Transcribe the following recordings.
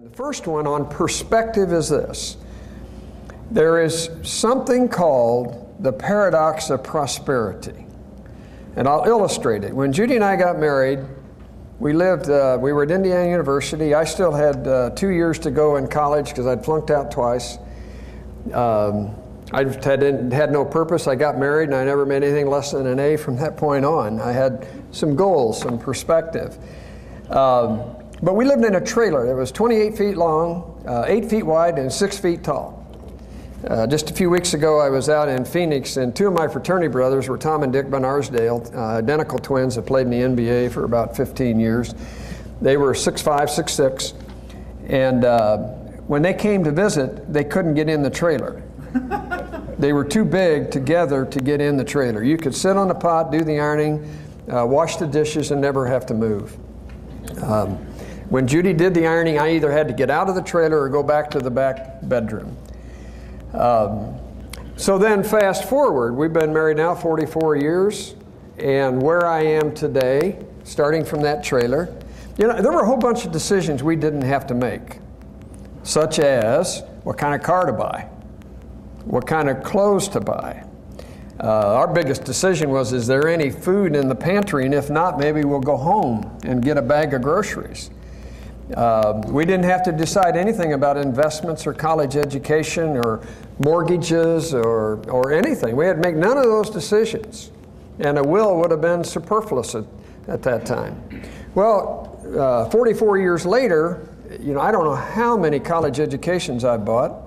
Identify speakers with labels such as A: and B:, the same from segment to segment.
A: The first one on perspective is this. There is something called the paradox of prosperity. And I'll illustrate it. When Judy and I got married, we were at Indiana University. I still had 2 years to go in college because I'd flunked out twice. I had no purpose. I got married and I never made anything less than an A from that point on. I had some goals, some perspective. But we lived in a trailer that was 28 feet long, 8 feet wide, and 6 feet tall. Just a few weeks ago, I was out in Phoenix, and two of my fraternity brothers were Tom and Dick Benarsdale, identical twins that played in the NBA for about 15 years. They were 6'5", 6'6", and when they came to visit, they couldn't get in the trailer. They were too big together to get in the trailer. You could sit on the pot, do the ironing, wash the dishes, and never have to move. When Judy did the ironing, I either had to get out of the trailer or go back to the back bedroom. So then fast forward, we've been married now 44 years, and where I am today, starting from that trailer, there were a whole bunch of decisions we didn't have to make, such as what kind of car to buy, what kind of clothes to buy. Our biggest decision was, is there any food in the pantry, and if not, maybe we'll go home and get a bag of groceries. We didn't have to decide anything about investments or college education or mortgages or anything. We had to make none of those decisions, and a will would have been superfluous at that time. Well, 44 years later, I don't know how many college educations I've bought.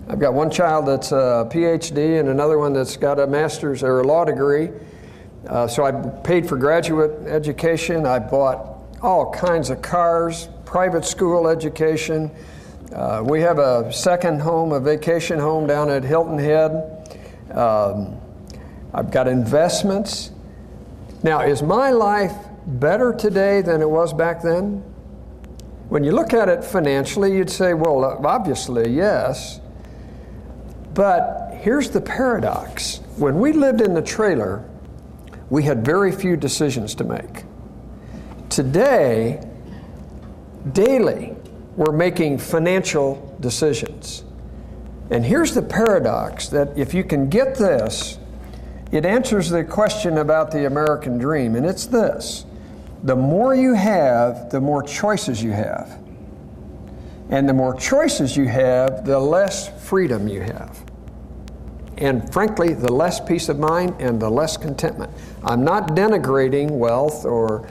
A: I've got one child that's a PhD and another one that's got a master's or a law degree. So I paid for graduate education. I bought all kinds of cars, private school education. We have a second home, a vacation home down at Hilton Head. I've got investments. Now, is my life better today than it was back then? When you look at it financially, you'd say, well, obviously, yes. But here's the paradox. When we lived in the trailer, we had very few decisions to make. Today, daily, we're making financial decisions. And here's the paradox, that if you can get this, it answers the question about the American dream, and it's this. The more you have, the more choices you have. And the more choices you have, the less freedom you have. And frankly, the less peace of mind and the less contentment. I'm not denigrating wealth or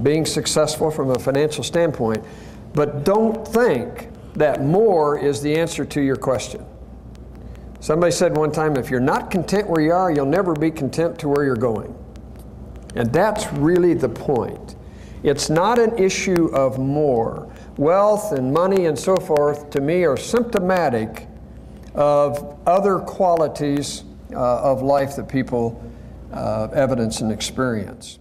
A: being successful from a financial standpoint, but don't think that more is the answer to your question. Somebody said one time, if you're not content where you are, you'll never be content to where you're going. And that's really the point. It's not an issue of more. Wealth and money and so forth, to me, are symptomatic of other qualities of life that people evidence and experience.